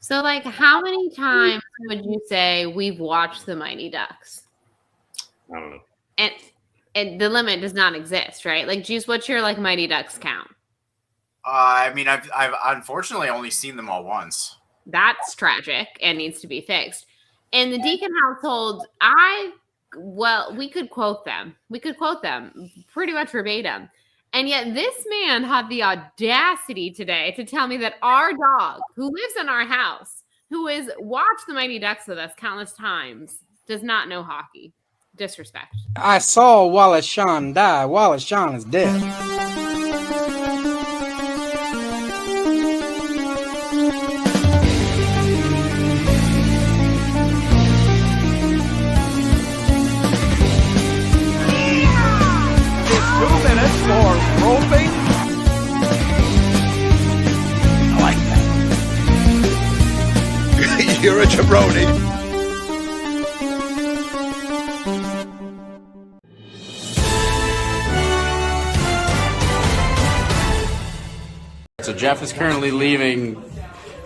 So, like, how many times would you say we've watched the Mighty Ducks? I don't know. And the limit does not exist, right? Like, Juice, what's your like Mighty Ducks count? I mean, I've unfortunately only seen them all once. That's tragic and needs to be fixed. In the Deacon household, we could quote them. We could quote them pretty much verbatim. And yet this man had the audacity today to tell me that our dog, who lives in our house, who has watched the Mighty Ducks with us countless times, does not know hockey. Disrespect. I saw Wallace Shawn die. Wallace Shawn is dead. It's 2 minutes for roping. I like that. You're a jabroni. So Jeff is currently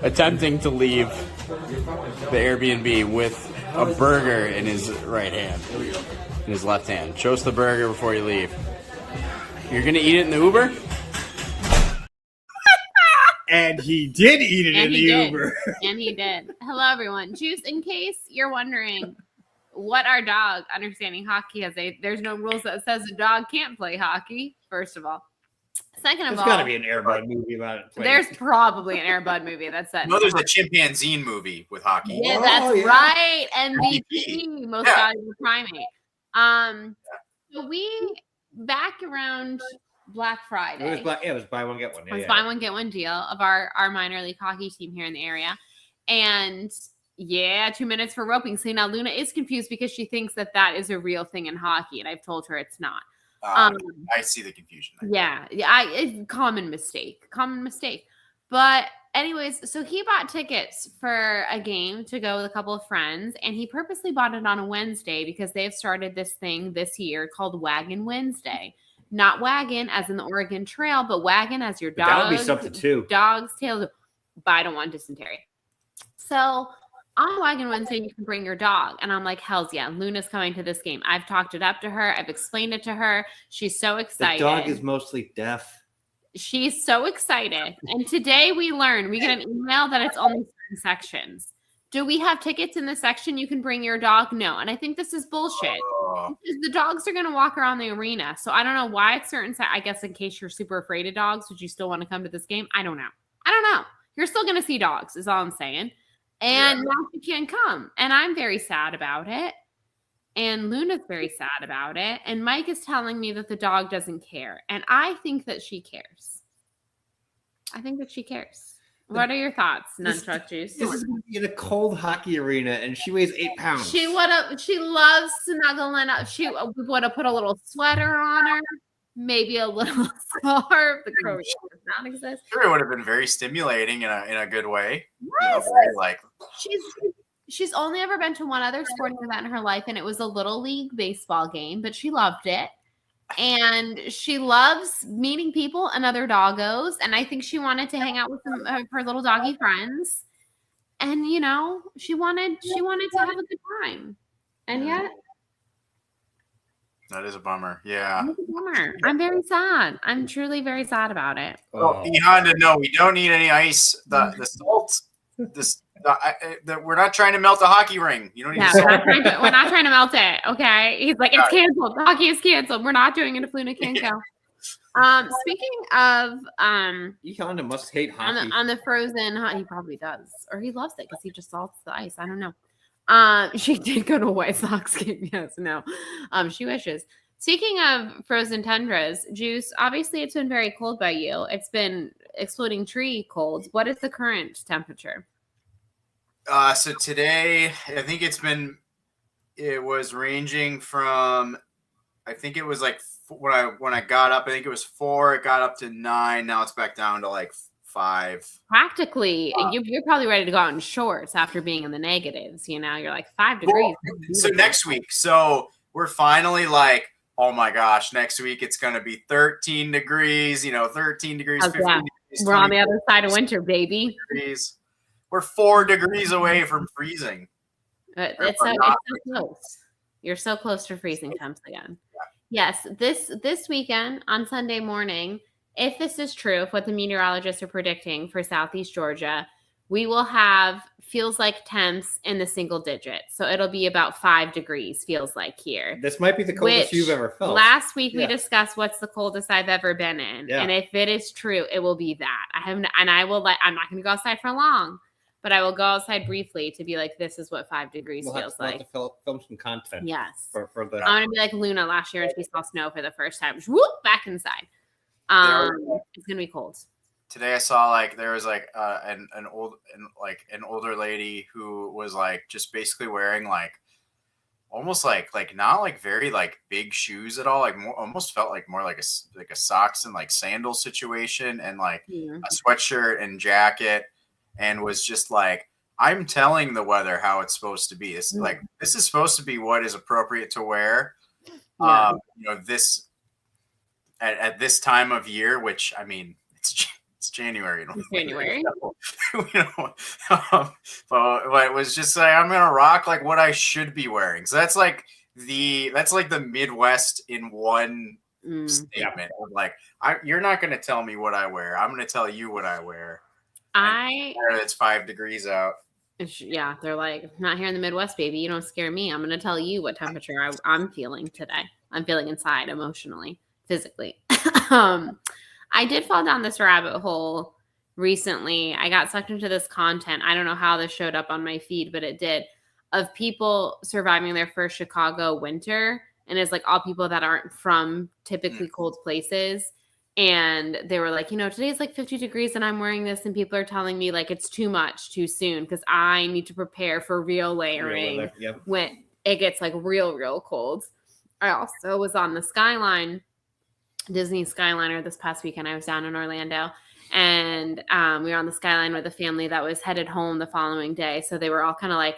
attempting to leave the Airbnb with a burger in his right hand, in his left hand. Show us the burger before you leave. You're going to eat it in the Uber? And he did eat it in the Uber. And he did. Hello, everyone. Juice, in case you're wondering what our dog, understanding hockey, there's no rules that says a dog can't play hockey, first of all. Second of There's all, got to be an Air Bud movie about it. There's probably an Air Bud movie that's set. No, there's a chimpanzee movie with hockey. Yeah, that's right. MVP, most valuable primate. So we back around Black Friday. It was buy one get one. It was buy one get one deal of our minor league hockey team here in the area, and 2 minutes for roping. So now Luna is confused because she thinks that is a real thing in hockey, and I've told her it's not. I see the confusion there. It's common mistake. But anyways, so he bought tickets for a game to go with a couple of friends, and he purposely bought it on a Wednesday because they've started this thing this year called Wagon Wednesday. Not wagon as in the Oregon Trail, but wagon as your dog. That would be something too. Dog's tail, but I don't want dysentery. So on Wagon Wednesday, you can bring your dog. And I'm like, hells yeah, Luna's coming to this game. I've talked it up to her. I've explained it to her. She's so excited. The dog is mostly deaf. She's so excited. And today we get an email that it's only certain sections. Do we have tickets in the section you can bring your dog? No. And I think this is bullshit. Because the dogs are going to walk around the arena. So I don't know why it's certain. I guess in case you're super afraid of dogs, would you still want to come to this game? I don't know. You're still going to see dogs is all I'm saying. And now she can't come. And I'm very sad about it. And Luna's very sad about it. And Mike is telling me that the dog doesn't care. And I think that she cares. What are your thoughts, Nunchuck Juice? This is in a cold hockey arena, and she weighs 8 pounds. She loves snuggling up. She would have put a little sweater on her. Maybe a little scarf. The crow does not exist. Sure, it would have been very stimulating in a good way. Yes. Like she's only ever been to one other sporting event in her life, and it was a little league baseball game, but she loved it. And she loves meeting people and other doggos, and I think she wanted to hang out with some of her little doggy friends. And she wanted to have a good time. And yet that is a bummer. Yeah. It's a bummer. I'm very sad. I'm truly very sad about it. Well, Honda, no, we don't need any ice. The salt. We're not trying to melt a hockey ring. You don't need we're not trying to melt it. Okay. He's like, it's canceled. The hockey is canceled. We're not doing it if Luna can't go. Speaking of Honda must hate hockey. On the frozen, he probably does. Or he loves it because he just salts the ice. I don't know. She did go to a White Sox game. Yes, no. She wishes. Speaking of frozen tundras, Juice, obviously it's been very cold by you. It's been exploding tree cold. What is the current temperature? So today, I think it was ranging from, I think it was like when I got up, I think it was 4, it got up to 9. Now it's back down to like 5. Practically, you're probably ready to go out in shorts after being in the negatives. You're like 5 degrees. So next week, we're finally like, oh my gosh, next week it's going to be 13 degrees, 13 degrees, 15 degrees. We're on the other side of winter, baby. Degrees. We're 4 degrees away from freezing. It's so close. You're so close to freezing temps again. Yes, this weekend on Sunday morning, if this is true, if what the meteorologists are predicting for Southeast Georgia, we will have feels like temps in the single digits. So it'll be about 5 degrees, feels like here. This might be the coldest you've ever felt. Last week we discussed what's the coldest I've ever been in. Yeah. And if it is true, it will be that. I'm not going to go outside for long, but I will go outside briefly to be like, this is what 5 degrees feels we'll like. have to film some content. Yes. For the. I'm gonna be like Luna last year when she saw snow for the first time. Whoop, back inside. It's gonna be cold. Today I saw like there was like an older lady who was like just basically wearing like almost like not like very like big shoes at all, like almost felt like more like a socks and like sandal situation, and like a sweatshirt and jacket, and was just like, I'm telling the weather how it's supposed to be. It's like, this is supposed to be what is appropriate to wear. Yeah. This at this time of year, which I mean, it's January. It's January. But it was just like, I'm gonna rock like what I should be wearing. So that's like the Midwest in one statement. Of like, you're not gonna tell me what I wear. I'm gonna tell you what I wear. It's 5 degrees out. Yeah, they're like, not here in the Midwest, baby. You don't scare me. I'm gonna tell you what temperature I'm feeling today. I'm feeling inside, emotionally, physically. I did fall down this rabbit hole recently. I got sucked into this content. I don't know how this showed up on my feed, but it did, of people surviving their first Chicago winter. And it's like all people that aren't from typically cold places. And they were like, today's like 50 degrees and I'm wearing this. And people are telling me like it's too much too soon because I need to prepare for real layering when it gets like real cold. I also was on the Skyline, Disney Skyliner this past weekend. I was down in Orlando, and we were on the Skyline with a family that was headed home the following day. So they were all kind of like,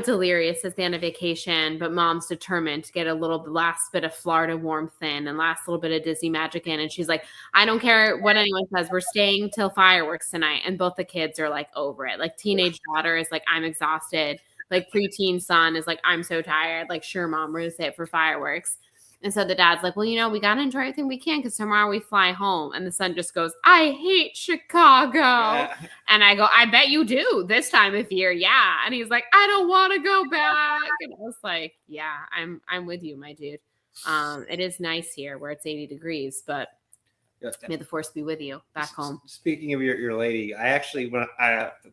delirious at the end of vacation, but mom's determined to get a little last bit of Florida warmth in and last little bit of Disney magic in. And she's like, I don't care what anyone says. We're staying till fireworks tonight. And both the kids are like over it. Like teenage daughter is like, I'm exhausted. Like preteen son is like, I'm so tired. Like, sure, mom, we're going to stay up for fireworks. And so the dad's like, well, we got to enjoy everything we can because tomorrow we fly home. And the son just goes, I hate Chicago. Yeah. And I go, I bet you do this time of year. Yeah. And he's like, I don't want to go back. And I was like, yeah, I'm with you, my dude. It is nice here where it's 80 degrees, but may the force be with you back home. Speaking of your lady, I actually,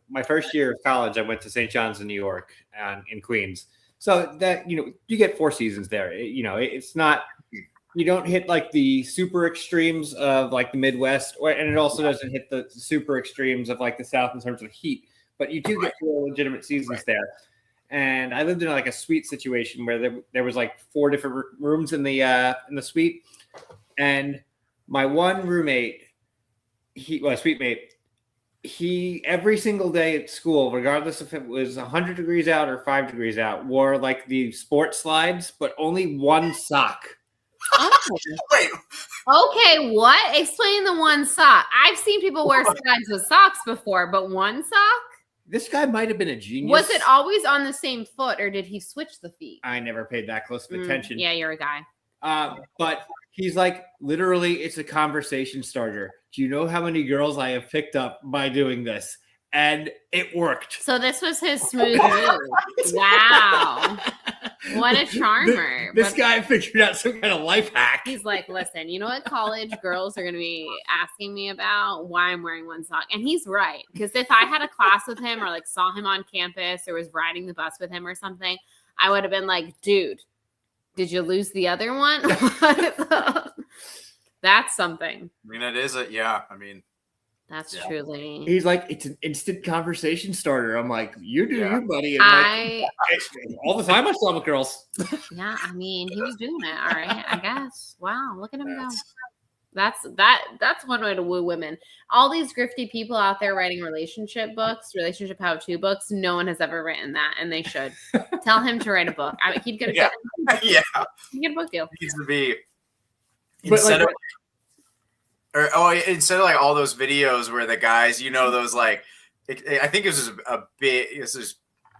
my first year of college, I went to St. John's in New York and in Queens. So that, you get 4 seasons there. It's not, you don't hit like the super extremes of like the Midwest, and it also doesn't hit the super extremes of like the South in terms of heat, but you do get 4 legitimate seasons there. And I lived in like a suite situation where there was like 4 different rooms in the suite. And my one roommate, suite mate, he every single day at school, regardless if it was 100 degrees out or 5 degrees out, wore like the sports slides, but only one sock. Oh. Wait. Okay, what? Explain the one sock. I've seen people wear slides with socks before, but one sock? This guy might have been a genius. Was it always on the same foot, or did he switch the feet? I never paid that close of attention. Yeah, you're a guy. But he's like, literally, it's a conversation starter. Do you know how many girls I have picked up by doing this? And it worked. So this was his smooth move. Wow. What a charmer. This guy figured out some kind of life hack. He's like, listen, you know what college girls are going to be asking me about? Why I'm wearing one sock. And he's right. Because if I had a class with him or like saw him on campus or was riding the bus with him or something, I would have been like, dude, did you lose the other one? That's something. I mean, it is that's truly. He's like, it's an instant conversation starter. I'm like, you do you, buddy. And all the time I saw with girls. Yeah, I mean, he was doing it. All right, I guess. Wow, look at him go. That's one way to woo women. All these grifty people out there writing relationship how-to books. No one has ever written that, and they should. Tell him to write a book. He'd get a he'd get a book deal. It needs to be instead of like all those videos where the guys, those like I think it was this is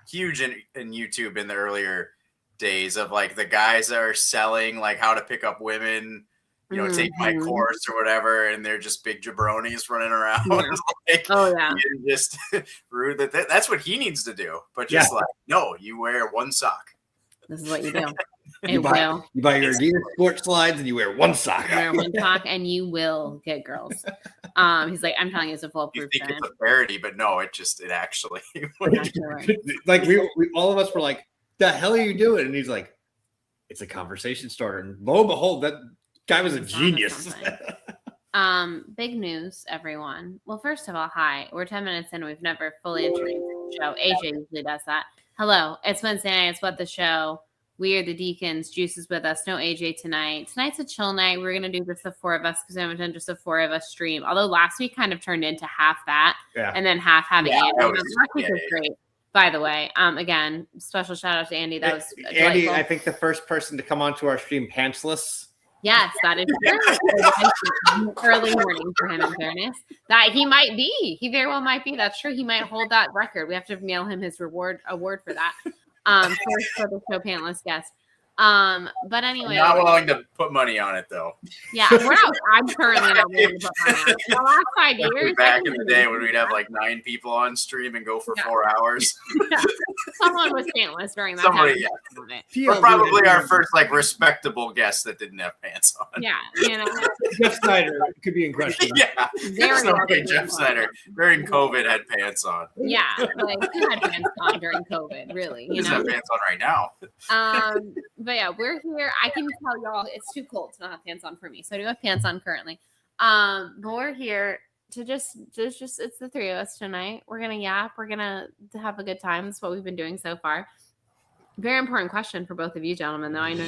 huge in YouTube in the earlier days of like the guys that are selling like how to pick up women, take my course or whatever, and they're just big jabronis running around. Like, oh yeah, just rude. That's what he needs to do. But just like, no, you wear one sock. This is what you do. You buy your Adidas sports slides and you wear one sock. You wear one sock and you will get girls. He's like, I'm telling you, it's a foolproof. You think it's a parody, but no, it actually. Like we all of us were like, "The hell are you doing?" And he's like, "It's a conversation starter." And lo and behold, that guy was a genius. Big news, everyone. Well, first of all, hi. We're 10 minutes in. We've never fully introduced the show. AJ usually does that. Hello, it's Wednesday night. It's What the Show. We are the Deacons. Juice is with us. No AJ tonight. Tonight's a chill night. We're going to do just the four of us because we haven't done just the four of us stream. Although last week kind of turned into half that and then half having Andy. Last week was great, by the way. Again, special shout out to Andy. That was Andy, delightful. I think the first person to come onto our stream pantsless. Yes, that is true. Early morning for him, in fairness. That he might be. He very well might be. That's true. He might hold that record. We have to mail him his award for that. First for the show panelist guest. But anyway, I'm not willing to put money on it though. Yeah, I'm currently not willing to put money on it. The last 5 years, back in the day when we'd have like 9 people on stream and go for 4 hours. Someone was panelist during that Somebody, time. We're probably our first like respectable guest that didn't have pants on. Yeah, Jeff Snyder could be in question. Yeah, there's no way Jeff Snyder during COVID had pants on. Yeah, like he had pants on during COVID, really. He doesn't have pants on right now. But yeah, we're here. I can tell y'all it's too cold to not have pants on for me, so I do have pants on currently. But we're here to just it's the three of us tonight. We're gonna yap. We're gonna have a good time. That's what we've been doing so far. Very important question for both of you gentlemen, though. I know.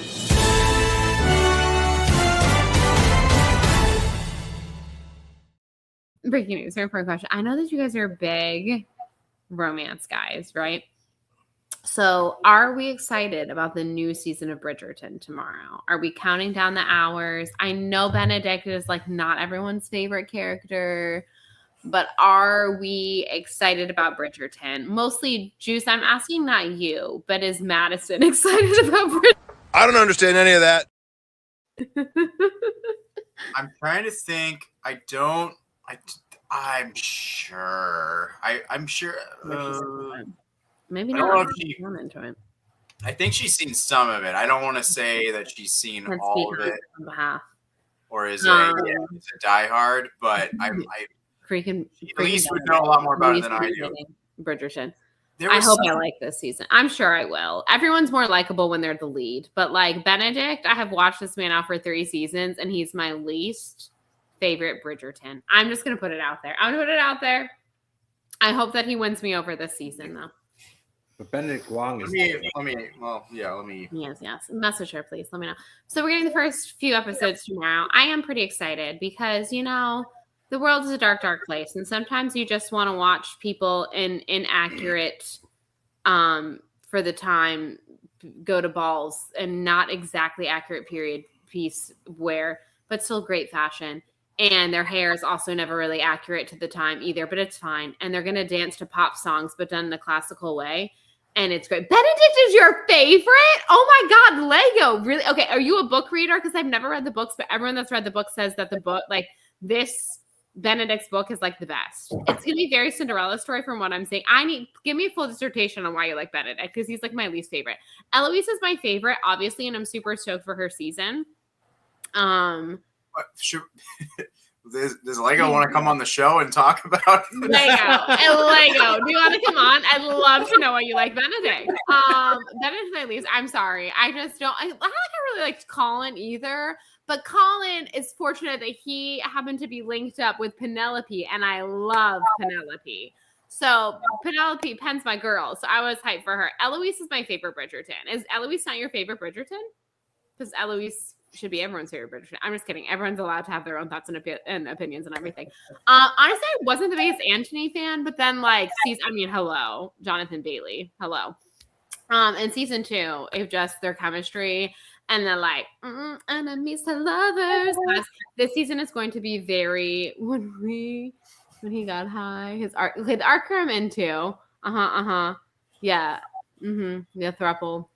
Breaking news. Very important question. I know that you guys are big romance guys, right? So are we excited about the new season of Bridgerton tomorrow? Are we counting down the hours? I know Benedict is like not everyone's favorite character, but are we excited about Bridgerton? Mostly, Juice, I'm asking not you, but is Madison excited about Bridgerton? I don't understand any of that. I'm trying to think. I'm sure. I'm sure. Maybe I not. don't know if she, into it. I think she's seen some of it. I don't want to say that she's seen all of it. On behalf. Or is it Die Hard? But I freaking at least would know a lot more about it than I do. Bridgerton. I hope I like this season. I'm sure I will. Everyone's more likable when they're the lead. But like Benedict, I have watched this man out for 3 seasons, and he's my least favorite Bridgerton. I'm just going to put it out there. I'm going to put it out there. I hope that he wins me over this season, though. But Benedict Wong is. Let me. Yes. Message her, please. Let me know. So we're getting the first few episodes tomorrow. I am pretty excited because, the world is a dark, dark place. And sometimes you just want to watch people in inaccurate, for the time, go to balls and not exactly accurate period piece wear, but still great fashion. And their hair is also never really accurate to the time either, but it's fine. And they're going to dance to pop songs, but done in a classical way. And it's great. Benedict is your favorite? Oh my God, Lego. Really? Okay. Are you a book reader? Because I've never read the books, but everyone that's read the book says that the book, like this Benedict's book is like the best. It's going to be very Cinderella story from what I'm saying. Give me a full dissertation on why you like Benedict, because he's like my least favorite. Eloise is my favorite, obviously, and I'm super stoked for her season. Does Lego want to come on the show and talk about Lego? Do you want to come on? I'd love to know why you like Benedict. Benedict's my least. I'm sorry. I just don't. I don't think I really liked Colin either. But Colin is fortunate that he happened to be linked up with Penelope, and I love Penelope. So Penelope Penn's my girl, so I was hyped for her. Eloise is my favorite Bridgerton. Is Eloise not your favorite Bridgerton? Because Eloise should be everyone's favorite Bridgerton. I'm just kidding. Everyone's allowed to have their own thoughts and opinions and everything. Honestly, I wasn't the biggest Anthony fan, but then hello, Jonathan Bailey, hello. In season 2, if just their chemistry and then like enemies to lovers. This season is going to be very when we when he got high. His arc. Okay, the arc I'm into. Yeah. The throuple.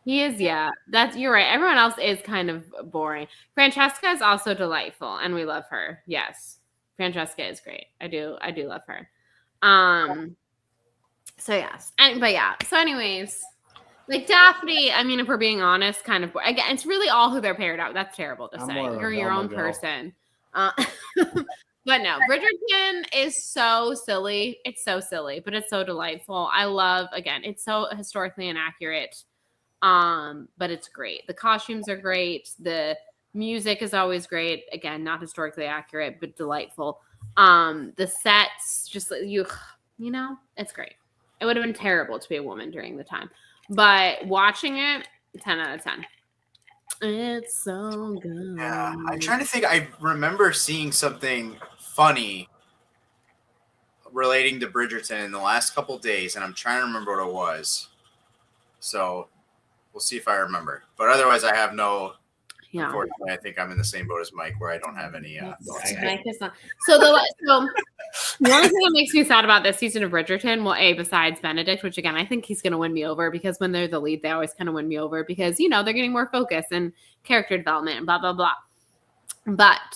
He is. Yeah. That's you're right. Everyone else is kind of boring. Francesca is also delightful, and we love her. Yes, Francesca is great. I do love her. So yes, So anyways. Like Daphne, I mean, if we're being honest, kind of. Again, it's really all who they're paired up. That's terrible to say. You're your own person. But no, Bridgerton is so silly. It's so silly, but it's so delightful. I love. Again, it's so historically inaccurate, but it's great. The costumes are great. The music is always great. Again, not historically accurate, but delightful. The sets, just you know, it's great. It would have been terrible to be a woman during the time. But watching it, 10 out of 10. It's so good. Yeah, I'm trying to think. I remember seeing something funny relating to Bridgerton in the last couple days, and I'm trying to remember what it was. So we'll see if I remember. But otherwise, I have no. Yeah. Unfortunately, I think I'm in the same boat as Mike, where I don't have any. Mike is not. So the only thing that makes me sad about this season of Bridgerton, well, besides Benedict, which again I think he's going to win me over because when they're the lead, they always kind of win me over because they're getting more focus and character development and blah blah blah. But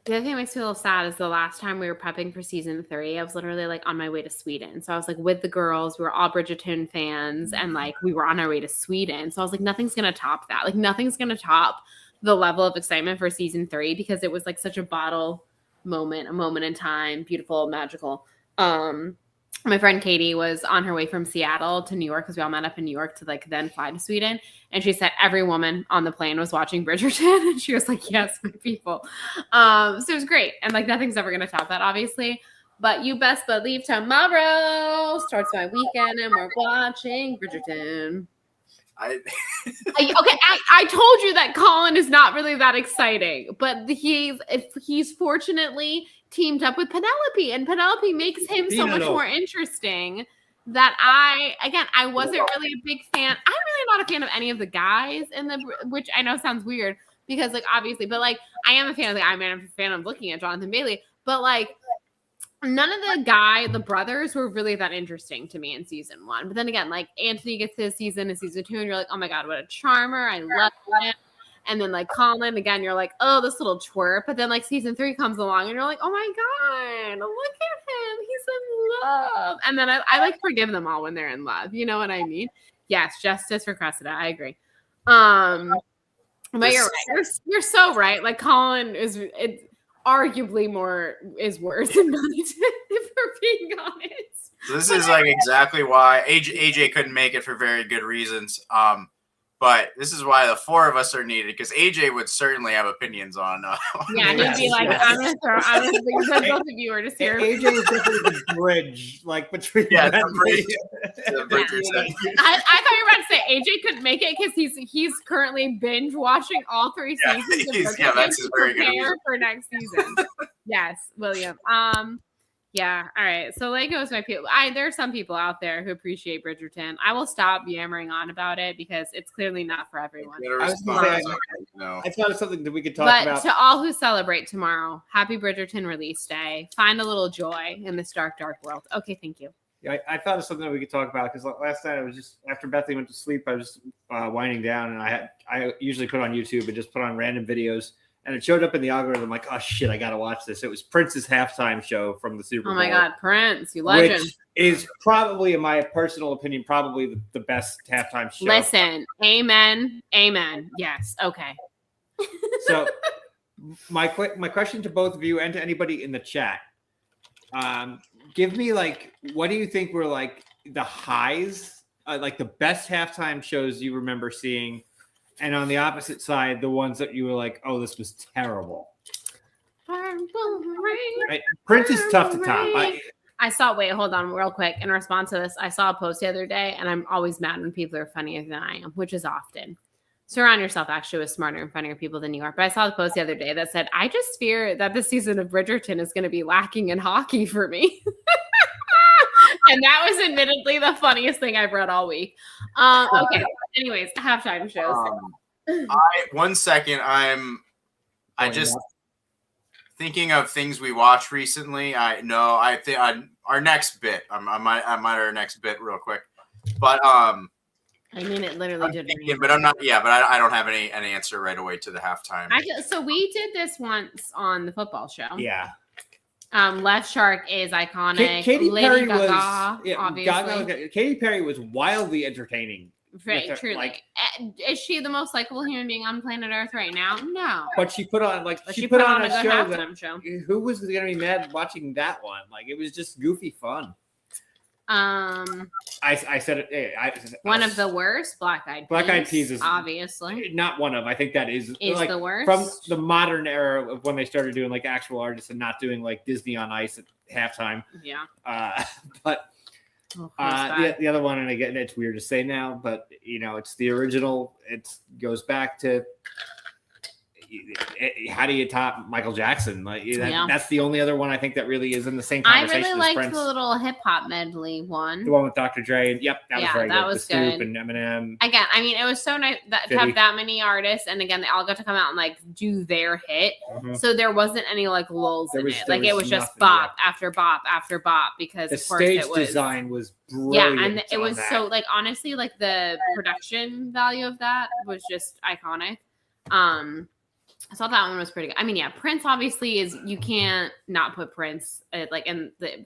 the other thing that makes me a little sad is the last time we were prepping for season 3, I was literally like on my way to Sweden. So I was like with the girls, we were all Bridgerton fans and like we were on our way to Sweden. So I was like, nothing's going to top that. Like nothing's going to top the level of excitement for season 3 because it was like such a bottle moment, a moment in time, beautiful, magical. My friend Katie was on her way from Seattle to New York because we all met up in New York to like then fly to Sweden. And she said every woman on the plane was watching Bridgerton. And she was like, yes, my people. So it was great. And like nothing's ever going to top that, obviously. But you best believe tomorrow starts my weekend and we're watching Bridgerton. I told you that Colin is not really that exciting, but he's fortunately teamed up with Penelope, and Penelope makes him so much more interesting that I wasn't really a big fan. I'm really not a fan of any of the guys which I know sounds weird because like obviously, but like I am a fan of the guy. I'm a fan of looking at Jonathan Bailey, but like none of the brothers were really that interesting to me in season 1. But then again, like Anthony gets his season in season 2, and you're like, oh my god, what a charmer! I love him. And then like Colin, again, you're like, oh, this little twerp. But then like season 3 comes along, and you're like, oh my god, look at him, he's in love. And then I like forgive them all when they're in love. You know what I mean? Yes, justice for Cressida. I agree. But you're right. You're so right. Like Colin is. Arguably more is worse than Bunnington, if we're being honest. So this is like exactly why AJ couldn't make it for very good reasons. But this is why the 4 of us are needed because AJ would certainly have opinions on. Yeah, he'd be like, I'm gonna both of you are just here. AJ is definitely the bridge, like between. Yeah, the bridge. I thought you were about to say AJ couldn't make it because he's currently binge watching all 3 seasons. That's his very good reason. For next season. Yes, William. Yeah. All right. So Lego's my people. There are some people out there who appreciate Bridgerton. I will stop yammering on about it because it's clearly not for everyone. I thought of something that we could talk about. But to all who celebrate tomorrow, happy Bridgerton release day. Find a little joy in this dark, dark world. Okay. Thank you. Yeah, I thought of something that we could talk about because last night I was just after Bethany went to sleep, I was winding down and I usually put on YouTube and just put on random videos. And it showed up in the algorithm. I'm like, oh shit, I gotta watch this. It was Prince's halftime show from the Super Bowl. Oh my god, Prince, you legend! Which is probably, in my personal opinion, probably the best halftime show. Listen, amen. Yes, okay. So, my question to both of you and to anybody in the chat, give me like, what do you think were like the highs, like the best halftime shows you remember seeing? And on the opposite side, the ones that you were like, oh, this was terrible. Right? Prince is tough to top. Wait, hold on real quick. In response to this, I saw a post the other day, and I'm always mad when people are funnier than I am, which is often. Surround yourself actually with smarter and funnier people than you are. But I saw the post the other day that said, I just fear that this season of Bridgerton is going to be lacking in hockey for me. And that was admittedly the funniest thing I've read all week. Okay. Anyways, halftime shows. 1 second. thinking of things we watched recently. I think our next bit. I'm at our next bit real quick, but I mean, it literally I'm did. thinking, but I'm not. Yeah, but I don't have any answer right away to the halftime. So we did this once on the football show. Yeah. Left Shark is iconic. Katy Lady Perry Gaga, was obviously. Katy Perry was wildly entertaining. Right, her, truly. like- Is she the most likable human being on planet Earth right now? No. But she put on But she put on a good show halftime show. who was going to be mad watching that one? Like it was just goofy fun. I said it. One of the worst, Black Eyed Peas. Black Eyed Peas is obviously not one of. I think that is like the worst from the modern era of when they started doing like actual artists and not doing like Disney on Ice at halftime. Yeah. But the other one, and again, it's weird to say now, but it's the original. It goes back to how do you top Michael Jackson? Like that's the only other one I think that really is in the same I conversation. really as liked Prince. the little hip hop medley one. The one with Dr. Dre. And, yep, that was very that good. was the Snoop good. and Eminem. Again, I mean, it was so nice to have that many artists, and again, they all got to come out and like do their hit. Mm-hmm. So there wasn't any like lulls in it. Like it was just nothing, bop after bop after bop because the of course stage it was design was brilliant. Yeah, and it was so like honestly, like the production value of that was just iconic. I thought that one was pretty good. I mean, yeah, Prince obviously is, you can't not put Prince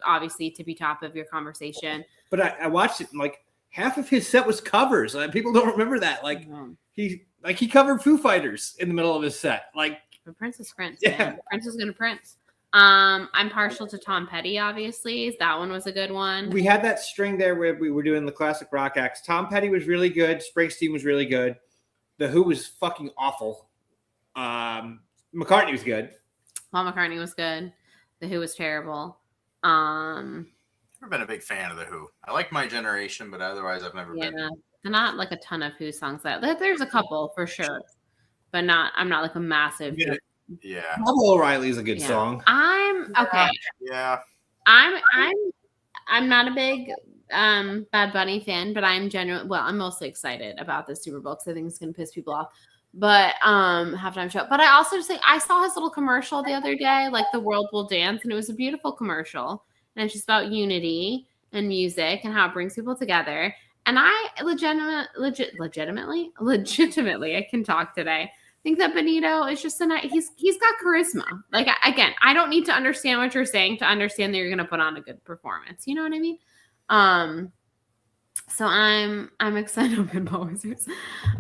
obviously to be top of your conversation. But I watched it and like half of his set was covers. People don't remember that. Like he covered Foo Fighters in the middle of his set. Like, but Prince is Prince. Yeah. Man. Prince is gonna Prince. I'm partial to Tom Petty, obviously. That one was a good one. We had that string there where we were doing the classic rock acts. Tom Petty was really good. Springsteen was really good. The Who was fucking awful. McCartney was good. Paul McCartney was good. The Who was terrible. Never been a big fan of the Who. I like My Generation, but otherwise I've never been. They're not like a ton of Who songs. There's a couple for sure, but I'm not like a massive. Yeah. Paul O'Reilly is a good song. I'm okay. Yeah. I'm not a big Bad Bunny fan, but I'm mostly excited about the Super Bowl because I think it's gonna piss people off. But halftime show. But I also just I saw his little commercial the other day, like The World Will Dance, and it was a beautiful commercial. And it's just about unity and music and how it brings people together. And I legitimately, I can talk today. I think that Benito is just he's got charisma. Like again, I don't need to understand what you're saying to understand that you're gonna put on a good performance. You know what I mean? So I'm excited about Pinball Wizards.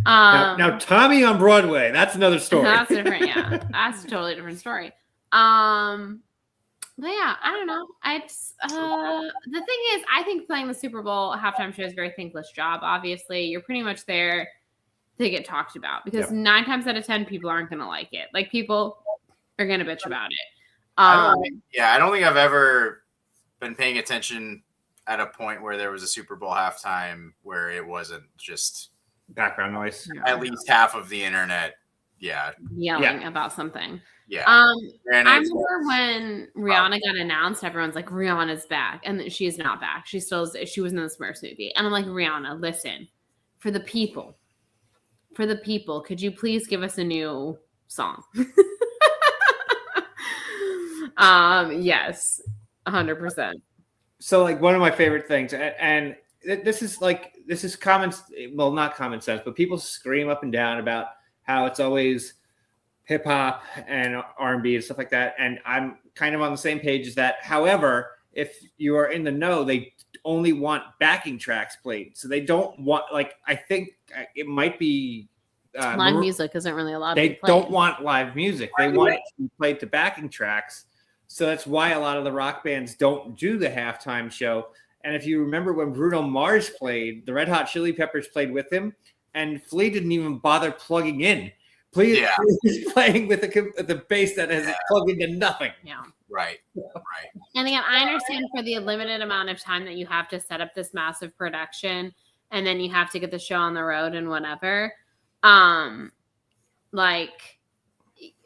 Now Tommy on Broadway, that's another story. That's different, yeah. That's a totally different story. But yeah, I don't know. The thing is, I think playing the Super Bowl halftime show is a very thankless job. Obviously, you're pretty much there to get talked about because 9 times out of 10 people aren't going to like it. Like people are going to bitch about it. I don't think I've ever been paying attention at a point where there was a Super Bowl halftime where it wasn't just background noise. At least half of the internet, yelling about something. Yeah. I remember when Rihanna got announced, everyone's like, Rihanna's back. And she is not back. She was in the Smurfs movie. And I'm like, Rihanna, listen, for the people, could you please give us a new song? Yes, 100%. So like one of my favorite things, and this is common, well, not common sense, but people scream up and down about how it's always hip hop and R&B and stuff like that. And I'm kind of on the same page as that. However, if you are in the know, they only want backing tracks played. So they don't want, like, I think it might be live music isn't really allowed. They don't want live music. They want it to be played to backing tracks. So that's why a lot of the rock bands don't do the halftime show. And if you remember when Bruno Mars played, the Red Hot Chili Peppers played with him, and Flea didn't even bother plugging in. Flea is playing with the bass that has plugged into nothing. Yeah. Right. And again, I understand for the limited amount of time that you have to set up this massive production, and then you have to get the show on the road and whatever. Like,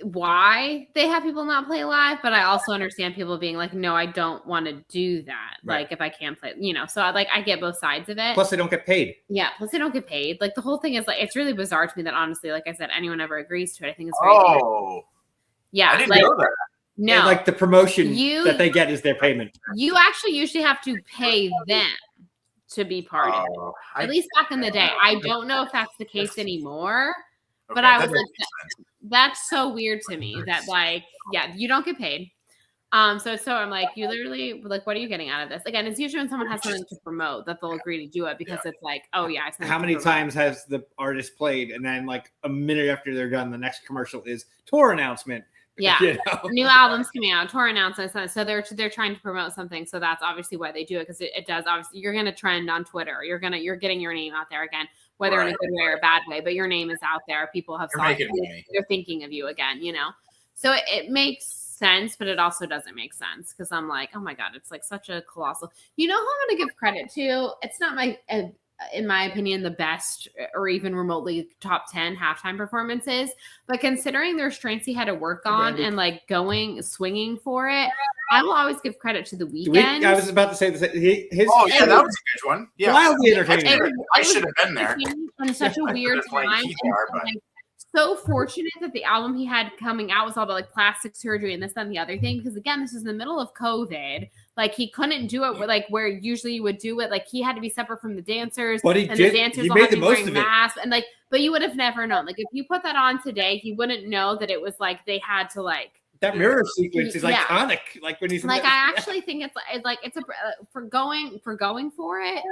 why they have people not play live, but I also understand people being like, no, I don't want to do that. Right. Like if I can't play, so I get both sides of it. Plus they don't get paid. Yeah. Plus they don't get paid. Like the whole thing is like, it's really bizarre to me that honestly, like I said, anyone ever agrees to it. I think it's very weird. I didn't know that. No, And like the promotion You- that they get is their payment. you actually usually have to pay them to be part of it. Oh, At least back in the day. I don't know if that's the case anymore. But okay, I that was like, makes sense. that's so weird to me that like, yeah, you don't get paid. So I'm like, you literally like, what are you getting out of this? Again, it's usually when someone has something to promote that they'll agree to do it because it's like, oh yeah. it's How many times has the artist played, and then like a minute after they're done, the next commercial is tour announcement? Yeah. You know? New albums coming out, tour announcements. So they're trying to promote something. So that's obviously why they do it, because it does. Obviously, you're gonna trend on Twitter. You're getting your name out there again, whether in a good way or a bad way. But your name is out there. People have You're saw making you. money. They're thinking of you again. So it makes sense, but it also doesn't make sense because I'm like, oh my god, it's like such a colossal. You know who I'm gonna give credit to? It's not in my opinion, the best or even remotely top 10 halftime performances. But considering their strengths he had to work on and like swinging for it, I will always give credit to the Weeknd. I was about to say this. His Oh yeah, that was a good one. Yeah, wildly entertaining. I should have been there. On such a weird could've played time. guitar, but- Like, so fortunate that the album he had coming out was all about like plastic surgery and this, that, and the other thing. Because again, this is in the middle of COVID. Like he couldn't do it like where usually you would do it. Like he had to be separate from the dancers. But he and did. The dancers He all made had the to be most wearing of it. masks. And like, but you would have never known. Like if you put that on today, he wouldn't know that it was like they had to like. That mirror sequence is Yeah. iconic. Like when he's Like I actually think it's a for going for it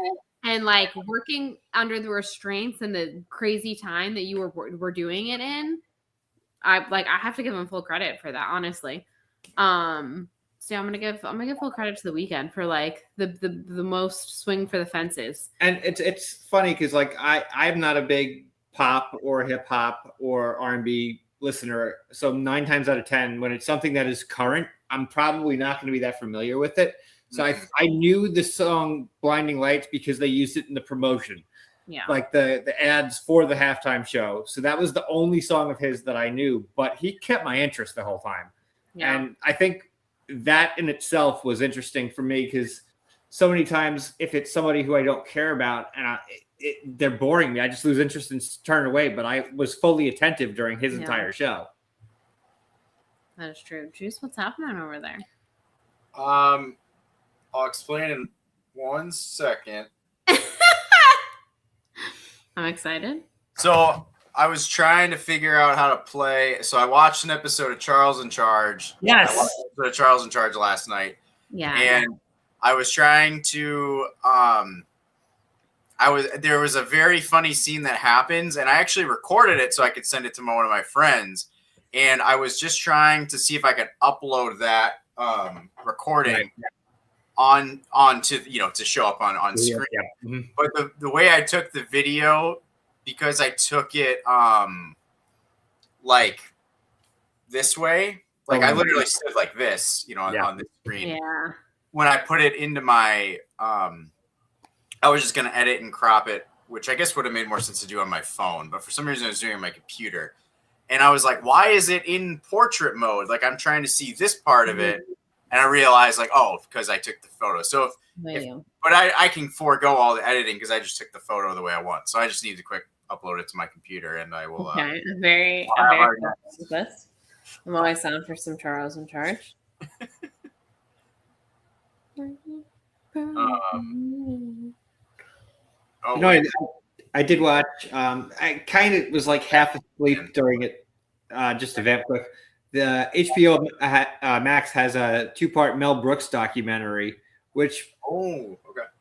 and like working under the restraints and the crazy time that you were doing it in. I have to give him full credit for that, honestly. So I'm gonna give full credit to the Weeknd for like the most swing for the fences. And it's funny because like I'm not a big pop or hip hop or R&B listener, so 9 times out of 10 when it's something that is current, I'm probably not going to be that familiar with it. So I knew the song Blinding Lights because they used it in the promotion. Yeah. Like the ads for the halftime show. So that was the only song of his that I knew, but he kept my interest the whole time. Yeah. And I think that in itself was interesting for me because so many times if it's somebody who I don't care about and they're boring me, I just lose interest and turn away. But I was fully attentive during his entire show. That is true. Juice, what's happening over there? I'll explain in 1 second. I'm excited. So I was trying to figure out how to play. So I watched an episode of Charles in Charge. Yes. I watched an episode of Charles in Charge last night. Yeah. And I was trying to there was a very funny scene that happens, and I actually recorded it so I could send it to one of my friends. And I was just trying to see if I could upload that recording on to to show up on screen. Yeah. Mm-hmm. But the way I took the video, because I took it like this way, like I literally stood like this, on the screen. Yeah. When I put it into my I was just gonna edit and crop it, which I guess would have made more sense to do on my phone, but for some reason I was doing it on my computer. And I was like, why is it in portrait mode? Like I'm trying to see this part of it. And I realized like, oh, because I took the photo. So but I can forego all the editing because I just took the photo the way I want. So I just need to quick upload it to my computer and I will Okay. I'm very impressed with this. I'm always down for some Charles in Charge. I did watch. I kind of was like half asleep during it. Just to vamp quick, the HBO Max has a 2-part Mel Brooks documentary, which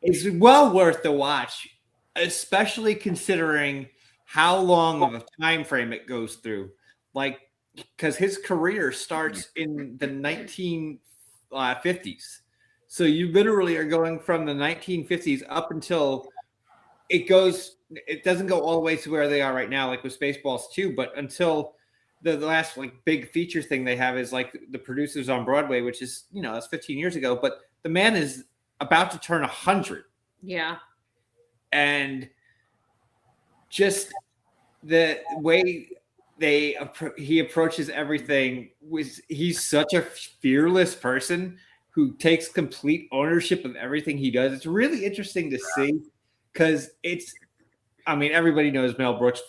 is well worth the watch, especially considering how long of a time frame it goes through. Like, because his career starts in the 1950s, so you literally are going from the 1950s up until it doesn't go all the way to where they are right now, like with Spaceballs 2, but until the last like big feature thing they have is like the Producers on Broadway, which is, that's 15 years ago, but the man is about to turn 100. Yeah. And just the way he approaches everything he's such a fearless person who takes complete ownership of everything he does. It's really interesting to see because I mean, everybody knows Mel Brooks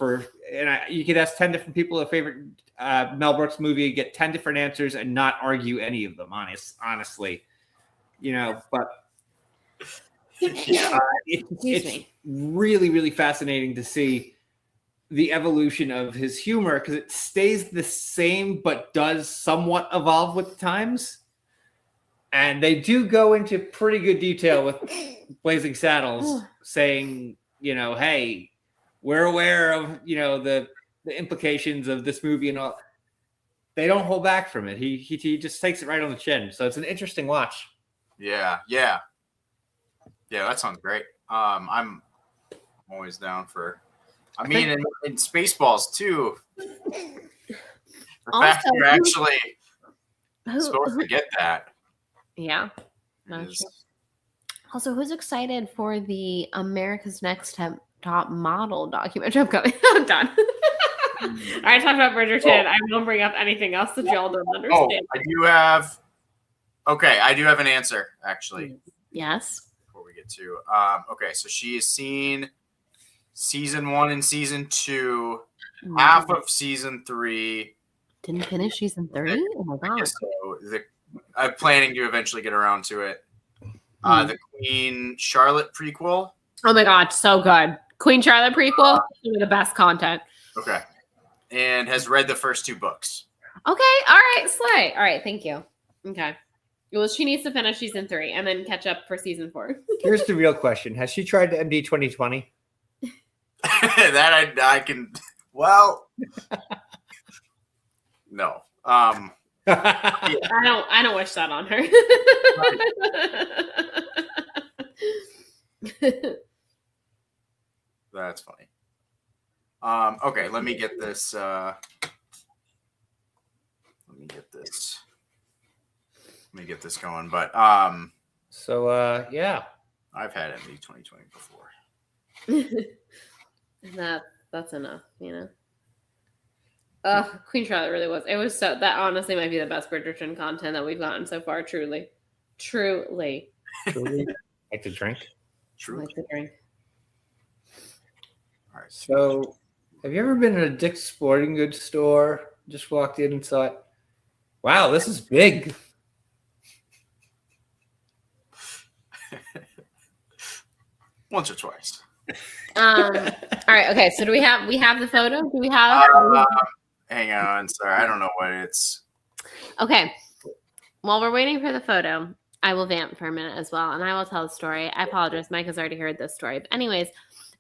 you could ask 10 different people a favorite Mel Brooks movie, get 10 different answers, and not argue any of them. Honestly, but it's really, really fascinating to see the evolution of his humor because it stays the same, but does somewhat evolve with times. And they do go into pretty good detail with Blazing Saddles, saying, hey, we're aware of, the implications of this movie and all. They don't hold back from it. He just takes it right on the chin. So it's an interesting watch. Yeah, that sounds great. I'm always down for. I mean, in Spaceballs too. The fact Also, you're actually supposed to get that. Yeah. Also, who's excited for the America's Next Top Model documentary upcoming? I'm done. I talked about Bridgerton. I won't bring up anything else that y'all don't understand. I do have an answer, actually. Yes. Before we get to okay, so she has seen season 1 and season 2, half of season 3. Didn't finish season 3? Oh my god. So I'm planning to eventually get around to it. The Queen Charlotte prequel. Oh my god, so good. Queen Charlotte prequel, the best content. Okay. And has read the first 2 books. Okay, all right, slay. All right, thank you. Okay. Well, she needs to finish season 3 and then catch up for season 4. Here's the real question. Has she tried the MD 2020? That I can. Well, no. I don't wish that on her. That's funny. Okay, let me get this. Let me get this going. But so yeah, I've had MD 2020 before. That's enough, Queen Charlotte really was. It was so that honestly might be the best Bridgerton content that we've gotten so far. Truly. Like to drink. True. Like the drink. All right. So, have you ever been in a Dick's Sporting Goods store? Just walked in and thought, "Wow, this is big." Once or twice. All right. Okay. So we have the photo? Do we have? Hang on. Sorry, I don't know what it's. Okay. While we're waiting for the photo, I will vamp for a minute as well, and I will tell the story. I apologize. Mike has already heard this story. But anyways,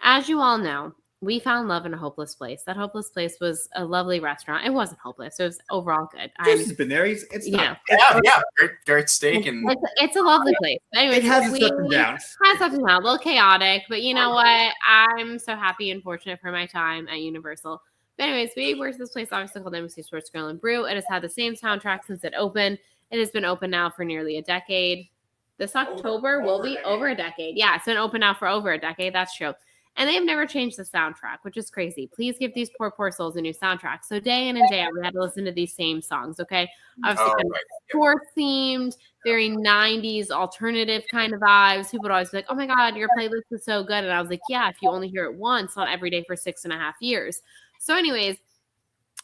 as you all know, we found love in a hopeless place. That hopeless place was a lovely restaurant. It wasn't hopeless. It was overall good. Chris has been there. It's not. Yeah. Great steak and it's a lovely place. Anyways, it has its ups and downs. Has ups and downs. A little chaotic, but you know what? I'm so happy and fortunate for my time at Universal. But anyways, we worked at this place obviously called Embassy Sports Grill and Brew. It has had the same soundtrack since it opened. It has been open now for nearly a decade. This October will be over a decade. Yeah, it's been open now for over a decade. That's true. And they have never changed the soundtrack, which is crazy. Please give these poor souls a new soundtrack. So day in and day out, we had to listen to these same songs, okay? Obviously, kind of sports-themed, very 90s alternative kind of vibes. People would always be like, oh my God, your playlist is so good. And I was like, yeah, if you only hear it once, not every day for 6.5 years. So anyways,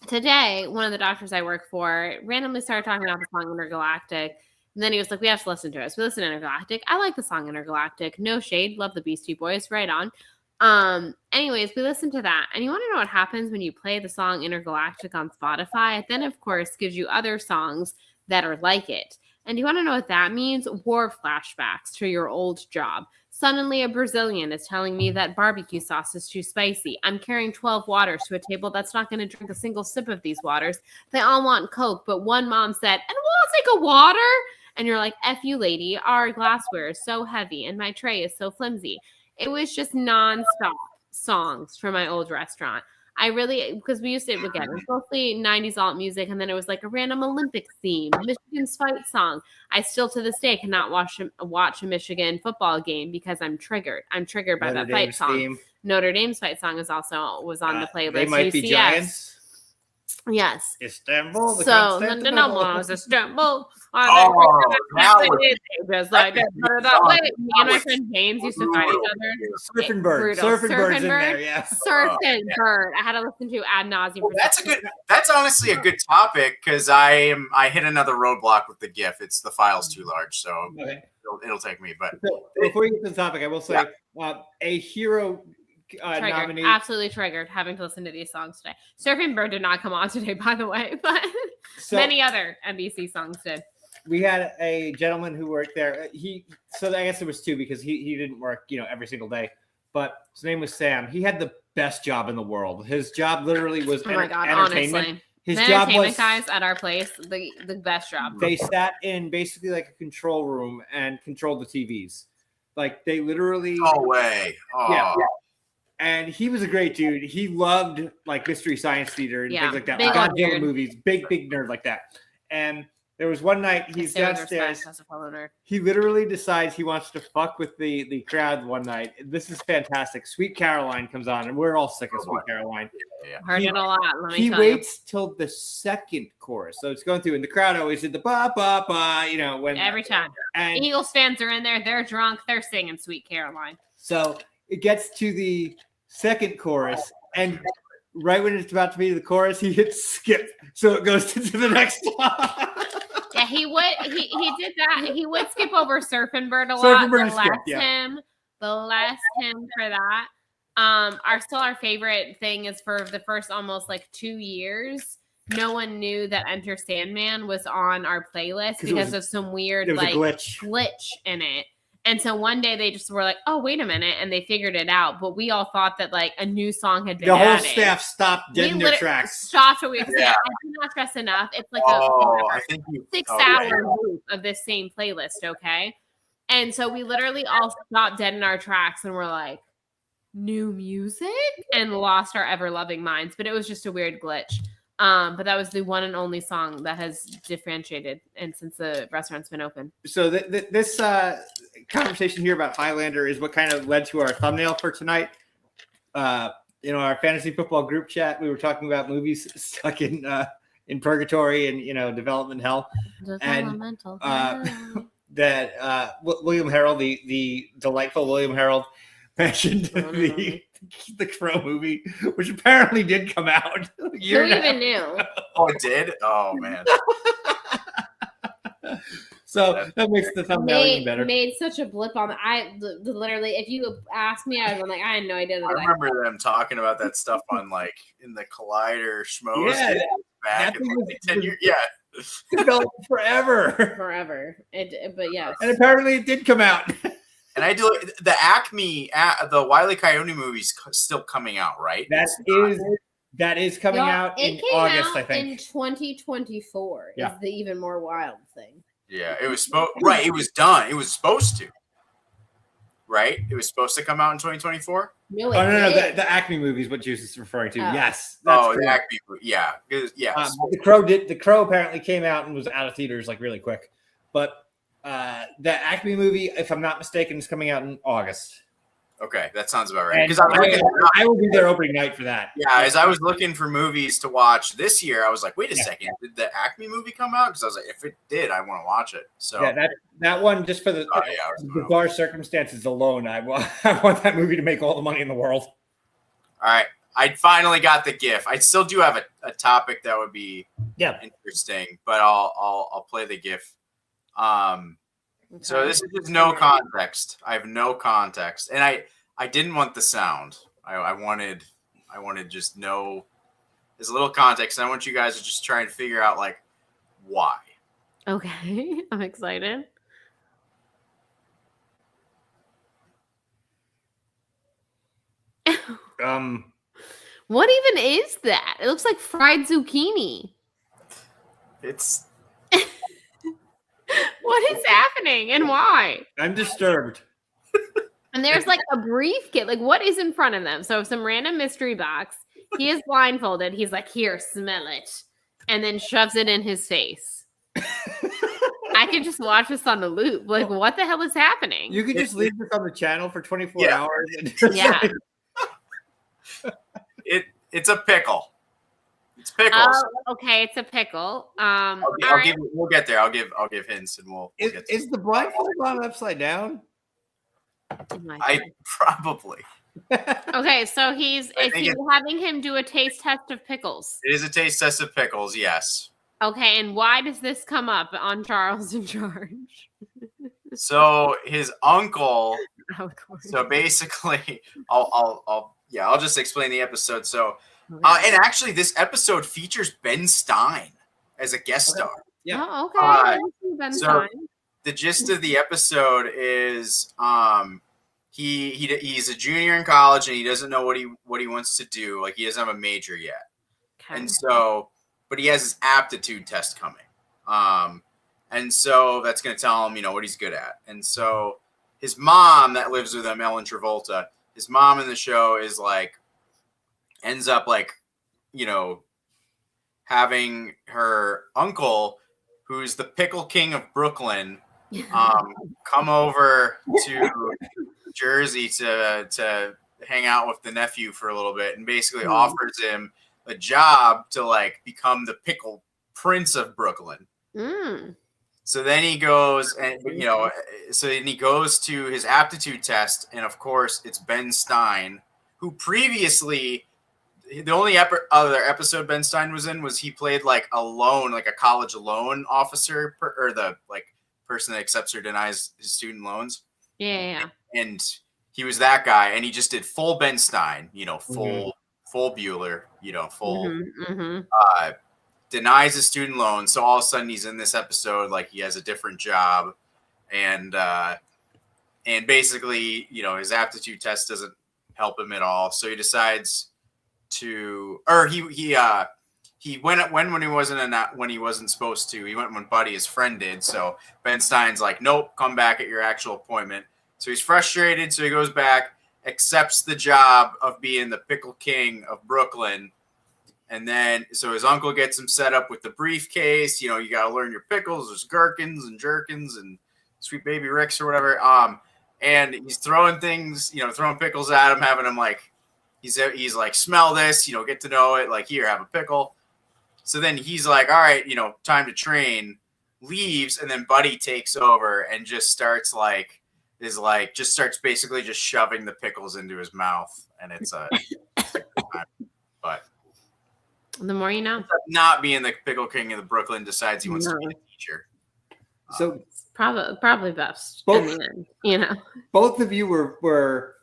today, one of the doctors I work for randomly started talking about the song Intergalactic. And then he was like, we have to listen to it. So we listened to Intergalactic. I like the song Intergalactic. No shade. Love the Beastie Boys. Right on. Anyways, we listened to that. And you want to know what happens when you play the song Intergalactic on Spotify? It then, of course, gives you other songs that are like it. And you want to know what that means? War flashbacks to your old job. Suddenly, a Brazilian is telling me that barbecue sauce is too spicy. I'm carrying 12 waters to a table that's not going to drink a single sip of these waters. They all want Coke, but one mom said, and we'll take a water. And you're like, F you, lady. Our glassware is so heavy and my tray is so flimsy. It was just nonstop songs from my old restaurant. I really, because we used to, again, it was mostly 90s alt music, and then it was like a random Olympics theme, Michigan's fight song. I still to this day cannot watch a Michigan football game because I'm triggered. I'm triggered by that fight song. Notre Dame's fight song was on the playlist. They might be Giants. Yes. Istanbul. The So Constantinople. Istanbul. Oh, now Just like that. Me and my friend James used to fight each other. Surfing Bird. Brutal. Surfing Bird's in Bird. there, yeah. Surfing Bird. I had to listen to ad nauseum. Well, that's honestly a good topic because I hit another roadblock with the GIF. It's the file's too large, so Okay. it'll take me. But So, before you get to the topic, I will say a hero nominee. Absolutely triggered having to listen to these songs today. Surfing Bird did not come on today, by the way, but many other NBC songs did. We had a gentleman who worked there. So I guess there was two because he didn't work, every single day. But his name was Sam. He had the best job in the world. His job literally was entertainment. Honestly. His the job entertainment was guys at our place, the best job. They sat in basically like a control room and controlled the TVs. Like they literally. No way. Oh. Yeah. And he was a great dude. He loved like Mystery Science Theater and things like that. Godzilla movies, big nerd like that. And there was one night he's downstairs. He literally decides he wants to fuck with the crowd one night. This is fantastic. Sweet Caroline comes on, and we're all sick of Sweet Caroline. Heard it a lot. Let me he tell waits till the second chorus, so it's going through, and the crowd always did the ba ba ba. When every time. And Eagles fans are in there. They're drunk. They're singing Sweet Caroline. So it gets to the second chorus, and right when it's about to be the chorus, he hits skip, so it goes to the next one. Yeah, he did that. He would skip over Surfing Bird a lot. The less him for that. Our favorite thing is for the first almost like 2 years, no one knew that Enter Sandman was on our playlist because of some weird like glitch in it. And so one day they just were like, "Oh, wait a minute," and they figured it out. But we all thought that like a new song had been added. The whole staff stopped dead in their tracks. Stopped what we were saying. I cannot stress enough. It's like a 6-hour loop of this same playlist, okay? And so we literally all stopped dead in our tracks and were like, "New music?" and lost our ever-loving minds. But it was just a weird glitch. But that was the one and only song that has differentiated, and since the restaurant's been open. So this conversation here about Highlander is what kind of led to our thumbnail for tonight. Our fantasy football group chat, we were talking about movies stuck in purgatory and development hell, Developmental and that William Harold, the delightful William Harold, mentioned the Crow movie, which apparently did come out. Who even knew? Oh, it did? Oh, man. So that makes the thumbnail even better. Made such a blip on literally, if you asked me, I would be like, I had no idea. I remember them talking about that stuff on like in the Collider schmoes. Yeah, back in like 10 years. Yeah. Developed forever. But yes. And apparently it did come out. And I do the Acme, the Wile E. Coyote movie's still coming out, right? That is coming out in August, I think. In 2024 is the even more wild thing. Yeah, it was right. It was done. It was supposed to. Right? It was supposed to come out in 2024. No, the Acme movie is what Juice is referring to. Yes. The Acme movie. Yeah. Yes. The Crow apparently came out and was out of theaters like really quick, but the Acme movie, if I'm not mistaken, is coming out in August. Okay, that sounds about right. Because I will be there opening night for that. Yeah, as I was looking for movies to watch this year, I was like, wait a second, did the Acme movie come out? Because I was like, if it did, I want to watch it. So that one, just for the bizarre circumstances alone, I want that movie to make all the money in the world. All right, I finally got the GIF. I still do have a topic that would be interesting, but I'll play the GIF. Okay. So this is just no context. I have no context, and I didn't want the sound. I wanted just there's a little context. And I want you guys to just try and figure out like why. Okay, I'm excited. What even is that? It looks like fried zucchini. It's. What is happening and why? I'm disturbed. And there's like a briefcase. Like, what is in front of them? So some random mystery box. He is blindfolded. He's like, here, smell it. And then shoves it in his face. I could just watch this on the loop. Like, what the hell is happening? You could just leave this on the channel for 24 hours. And it's a pickle. It's pickles. Okay, it's a pickle. We'll get there. I'll give hints and we'll get there. Is the blindfold on upside down? Probably. Okay, so is he having him do a taste test of pickles? It is a taste test of pickles, yes. Okay, and why does this come up on Charles in Charge? So his uncle. Of course. So basically, I'll just explain the episode. So, and actually, this episode features Ben Stein as a guest star. Yeah. Oh, okay. Ben Stein. The gist of the episode is, he's a junior in college and he doesn't know what he wants to do. Like he doesn't have a major yet, and so, but he has his aptitude test coming. And so that's going to tell him, what he's good at. And so his mom that lives with him, Ellen Travolta, his mom in the show is like, ends up like, having her uncle, who's the pickle king of Brooklyn, come over to Jersey to hang out with the nephew for a little bit, and basically offers him a job to like become the pickle prince of Brooklyn. So then he goes and so then he goes to his aptitude test, and of course it's Ben Stein, who previously, the only other episode Ben Stein was in was he played like a loan, like a college loan officer, or the like person that accepts or denies his student loans. Yeah. And he was that guy, and he just did full Ben Stein, full Bueller, full denies his student loan. So all of a sudden he's in this episode like he has a different job, and basically his aptitude test doesn't help him at all. So he decides to, or he went when he wasn't supposed to. He went when Buddy, his friend, did. So Ben Stein's like, nope, come back at your actual appointment. So he's frustrated. So he goes back, accepts the job of being the pickle king of Brooklyn. And then, so his uncle gets him set up with the briefcase. You got to learn your pickles. There's gherkins and jerkins and Sweet Baby Ricks or whatever. And he's throwing things, throwing pickles at him, having him like, he's like, smell this, get to know it. Like, here, have a pickle. So then he's like, all right, time to train, leaves. And then Buddy takes over and just starts basically just shoving the pickles into his mouth. And it's but the more you know. Not being the pickle king of the Brooklyn, decides he wants to be a teacher. So probably best both, in the end, Both of you were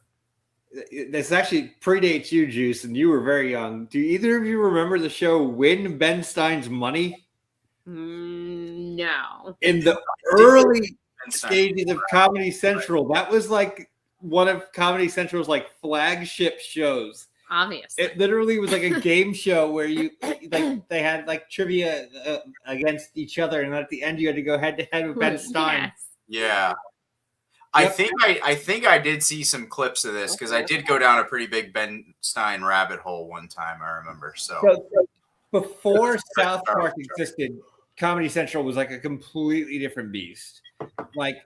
this actually predates you, Juice, and you were very young. Do either of you remember the show Win Ben Stein's Money? No. In the early stages of Comedy Central, that was like one of Comedy Central's like flagship shows. Obviously, it literally was like a game show where you like they had like trivia against each other, and at the end you had to go head to head with Ben Stein. Yes. Yeah, I think I did see some clips of this because I did go down a pretty big Ben Stein rabbit hole one time. I remember. So before South Park existed, Comedy Central was like a completely different beast. Like.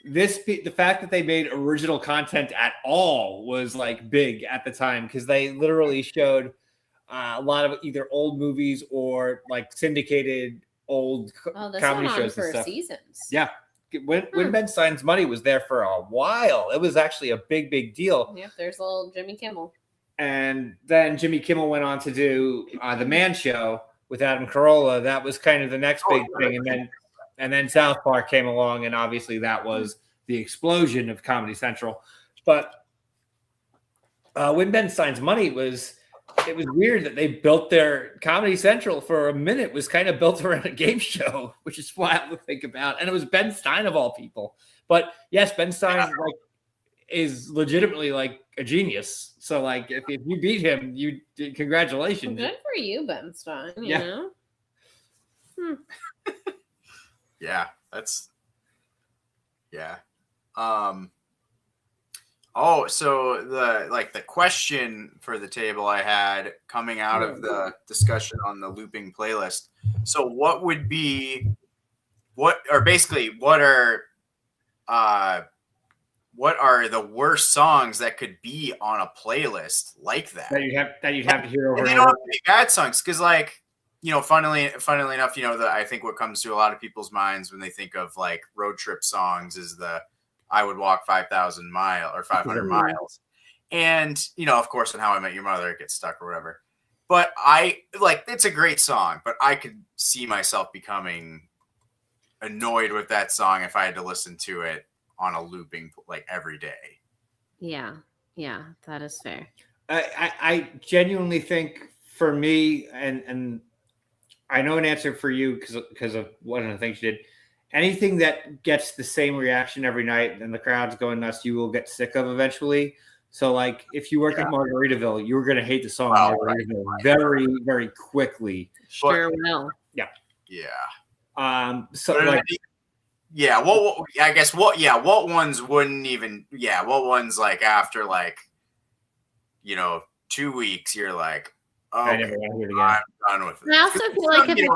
The fact that they made original content at all was like big at the time because they literally showed a lot of either old movies or like syndicated old comedy shows and stuff. Seasons. Yeah, when Ben Stein's Money was there for a while, it was actually a big deal. Yep, there's old Jimmy Kimmel. And then Jimmy Kimmel went on to do The Man Show with Adam Carolla. That was kind of the next big thing, and then South Park came along, and obviously that was the explosion of Comedy Central. But when Ben Stein's Money it was weird that they built their Comedy Central for a minute was kind of built around a game show, which is wild to think about. And it was Ben Stein of all people. But yes, Ben Stein is legitimately like a genius. So like if you beat him, you congratulations. Well, good for you, Ben Stein. You know? Yeah, that's so the question for the table I had coming out of the discussion on the looping playlist. So what are the worst songs that could be on a playlist like that? That you'd have to hear over. And they don't have to be bad songs because like funnily enough, that I think what comes to a lot of people's minds when they think of like road trip songs is the I would walk 5,000 miles or 500 miles. And, of course, in How I Met Your Mother, it gets stuck or whatever. But it's a great song, but I could see myself becoming annoyed with that song if I had to listen to it on a looping like every day. Yeah, that is fair. I genuinely think for me, and I know an answer for you because of one of the things you did. Anything that gets the same reaction every night and the crowd's going nuts, you will get sick of eventually. So, like, if you work at Margaritaville, you were going to hate the song Margaritaville very, very quickly. Sure will. Yeah. Yeah. So, but like, yeah. What I guess what ones wouldn't even? Yeah. What ones like after 2 weeks, you're like, oh, I never want to hear it again. I'm done with it. I also feel like if it's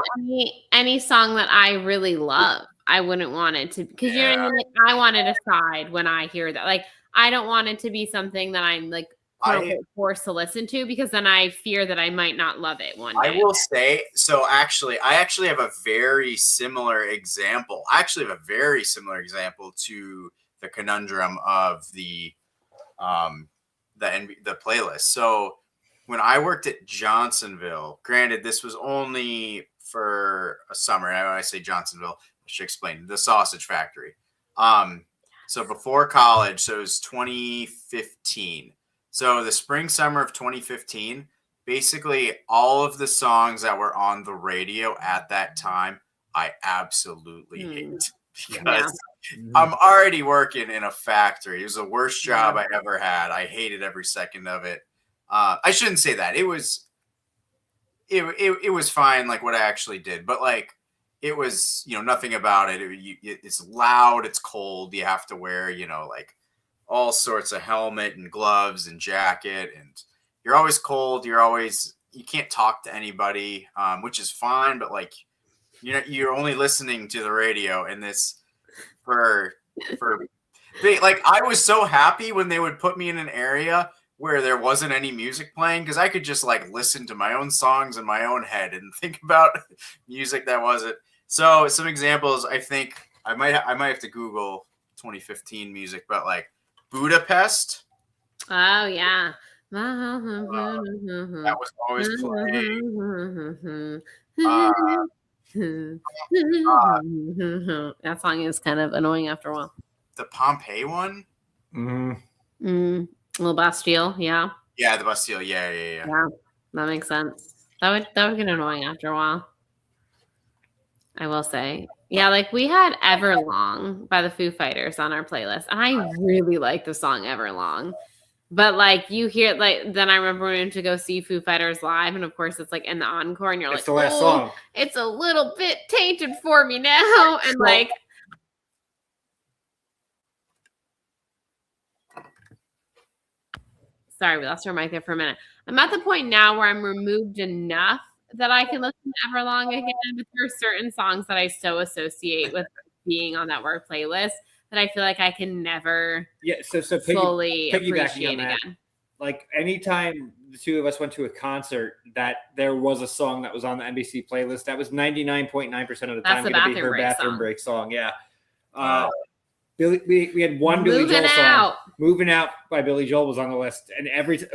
any song that I really love, I wouldn't want it to, because you know what I mean? Like, I want to decide when I hear that. Like, I don't want it to be something that I'm like forced to listen to, because then I fear that I might not love it one day. I will say, so actually, I actually have a very similar example. To the conundrum of the playlist. So when I worked at Johnsonville, granted, this was only for a summer. And when I say Johnsonville, I should explain the sausage factory. So before college, so it was 2015. So the spring, summer of 2015, basically all of the songs that were on the radio at that time, I absolutely hate, because I'm already working in a factory. It was the worst job I ever had. I hated every second of it. I shouldn't say that. It was fine, like what I actually did, but like it was, nothing about it. It's loud, it's cold. You have to wear, like all sorts of helmet and gloves and jacket, and you're always cold. You can't talk to anybody, which is fine, but like, you're only listening to the radio, and this like, I was so happy when they would put me in an area where there wasn't any music playing, because I could just like listen to my own songs in my own head and think about music that wasn't. So some examples, I think I might have to Google 2015 music, but like Budapest. Oh yeah. That was always playing. That song is kind of annoying after a while. The Pompeii one. Little Bastille, yeah. Yeah, the Bastille. Yeah. Yeah, that makes sense. That would get annoying after a while, I will say. Yeah, like we had Everlong by the Foo Fighters on our playlist, and I really like the song Everlong. But like you hear, like, then I remember we went to go see Foo Fighters live, and of course it's like in the encore, and you're it's like, the last song. It's a little bit tainted for me now, and like. Sorry, we lost our mic there for a minute. I'm at the point now where I'm removed enough that I can listen to Everlong again, but there are certain songs that I so associate with being on that work playlist that I feel like I can never fully appreciate again. Like anytime the two of us went to a concert that there was a song that was on the NBC playlist, that was 99.9% of the time going to be her bathroom break song. Yeah. We had one Billy Joel song. Moving Out by Billy Joel was on the list. And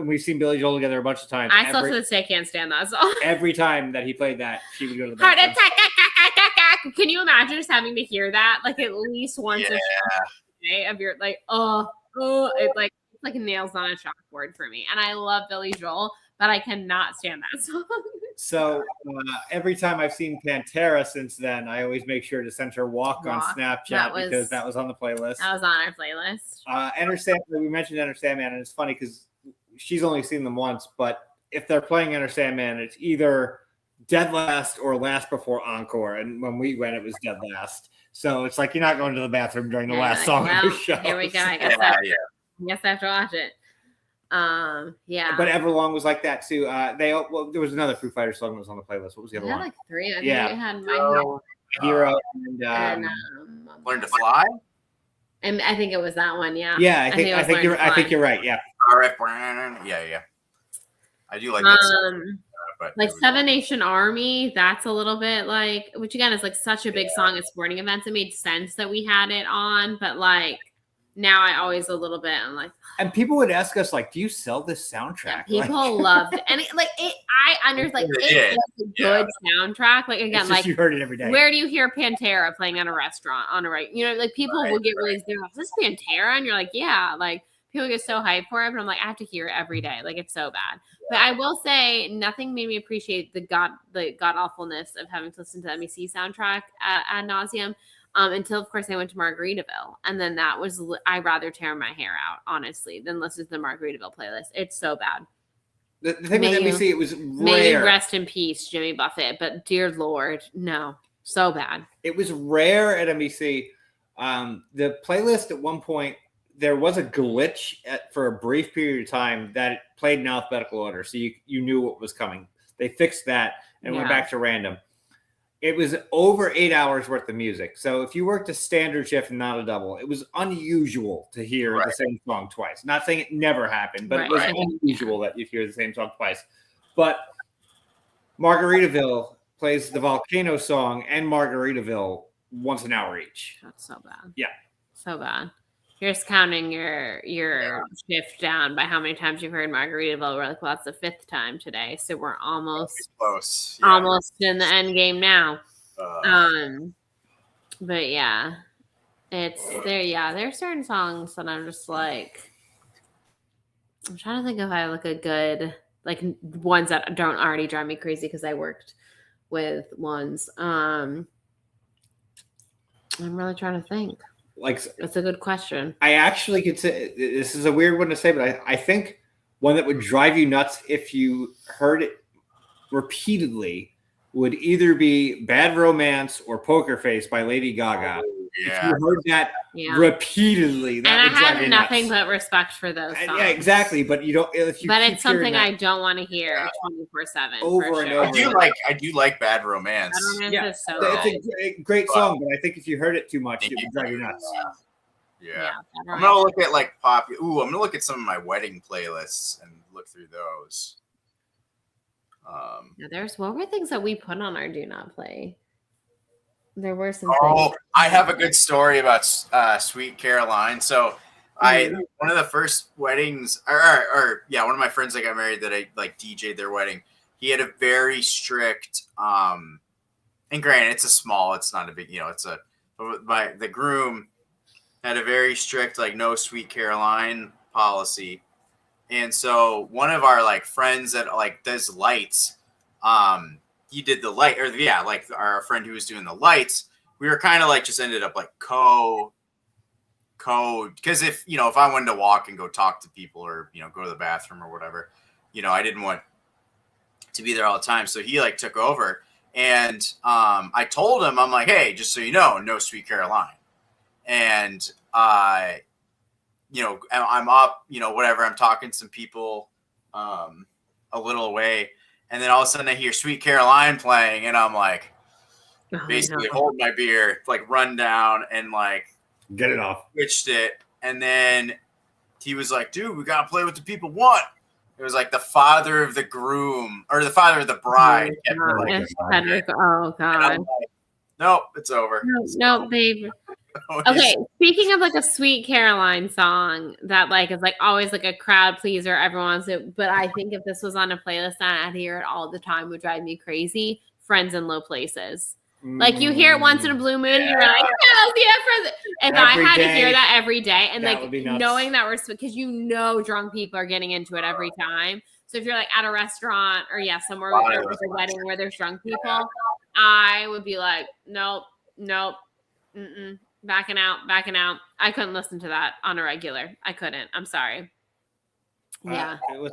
we've seen Billy Joel together a bunch of times. I still to this day can't stand that song. Every time that he played that, she would go to the bathroom. Heart attack. Can you imagine just having to hear that like at least once a day of your like, it's like nails on a chalkboard for me. And I love Billy Joel, but I cannot stand that song. So every time I've seen Pantera since then, I always make sure to send her Walk on Snapchat because that was on the playlist. That was on our playlist. We mentioned Enter Sandman, and it's funny because she's only seen them once, but if they're playing Enter Sandman, it's either dead last or last before encore. And when we went, it was dead last. So it's like you're not going to the bathroom during the last song of the show. Here we go. I guess I have to watch it. Yeah. But Everlong was like that too. There was another Foo Fighters song that was on the playlist. What was the other one? Like three. I think we had My Hero and Learn to Fly. And I think it was that one. Yeah. Yeah, I think you're right. Yeah. Yeah. I do like that song. but Like it was- Seven Nation Army, that's a little bit like, which again is like such a big song at sporting events. It made sense that we had it on, but like now I always a little bit, I'm like, And people would ask us, like, do you sell this soundtrack? people loved it. And it, like it, I understand, like They it did. was a good soundtrack. Like It's again, just like you heard it every day. where do you hear Pantera playing at a restaurant on a right? You know, like people will get really, they're like, is this Pantera? And you're like, yeah, like people get so hyped for it, but I'm like, I have to hear it every day. Like it's so bad. But I will say nothing made me appreciate the god awfulness of having to listen to the MEC soundtrack ad nauseum. Until of course I went to Margaritaville, and then that was I'd rather tear my hair out honestly than listen to the Margaritaville playlist. It's so bad. The thing with NBC, it was May you rare. rest in peace, Jimmy Buffett. But dear Lord, no, so bad. It was rare at NBC. The playlist at one point, there was a glitch for a brief period of time that it played in alphabetical order, so you knew what was coming. They fixed that and went back to random. It was over 8 hours worth of music. So if you worked a standard shift and not a double, it was unusual to hear the same song twice. Not saying it never happened, but it was unusual that you hear the same song twice. But Margaritaville plays the Volcano song and Margaritaville once an hour each. That's so bad. Yeah. So bad. You're just counting your shift down by how many times you've heard Margaritaville. We're like, well, that's the 5th time today. So we're almost close. almost in the end game now. But yeah. It's there, there's certain songs that I'm just like, I'm trying to think if I have like a good, like ones that don't already drive me crazy because I worked with ones. I'm really trying to think. Like, that's a good question. I actually could say this is a weird one to say, but I think one that would drive you nuts if you heard it repeatedly would either be Bad Romance or Poker Face by Lady Gaga. If you heard that repeatedly, that would drive I have you nothing nuts. but respect for those songs. Yeah, exactly. But you don't. If you but keep it's something hearing I don't want to hear 24/7 over and over. I do like Bad Romance. Bad Romance Yeah, is so it's a great song, but I think if you heard it too much, it would drive you nuts. Yeah. I'm gonna look at like pop. Ooh, I'm gonna look at some of my wedding playlists and look through those. What were things that we put on our do not play? There were some. Oh, I have a good story about Sweet Caroline. So, one of the first weddings, or one of my friends that got married that I like DJ'd their wedding. He had a very strict, and granted, it's not a big, but the groom had a very strict like no Sweet Caroline policy, and so one of our like friends that like does lights, he did the light, like our friend who was doing the lights, we were kind of like just ended up like code because if I wanted to walk and go talk to people or go to the bathroom or whatever, I didn't want to be there all the time, so he like took over, and I told him, I'm like, hey, just so you know, no Sweet Caroline. And I'm up, whatever, I'm talking to some people a little away, and then all of a sudden I hear Sweet Caroline playing, and I'm like, basically hold my beer, like run down and like get it off, switched it, and then he was like, dude, we gotta play what the people want. It was like the father of the groom or the father of the bride. Oh God. Like, nope, it's over. No, babe. Okay, speaking of like a Sweet Caroline song that like is like always like a crowd pleaser, everyone wants it. But I think if this was on a playlist and I'd hear it all the time, would drive me crazy. Friends in Low Places. Like you hear it once in a blue moon, and you're like, "Yes, friends." And I had to hear that every day, and like knowing that we're because drunk people are getting into it every time. So if you're like at a restaurant or somewhere with a wedding where there's drunk people, I would be like, nope, backing out. I couldn't listen to that on a regular. I couldn't. I'm sorry. Yeah. It was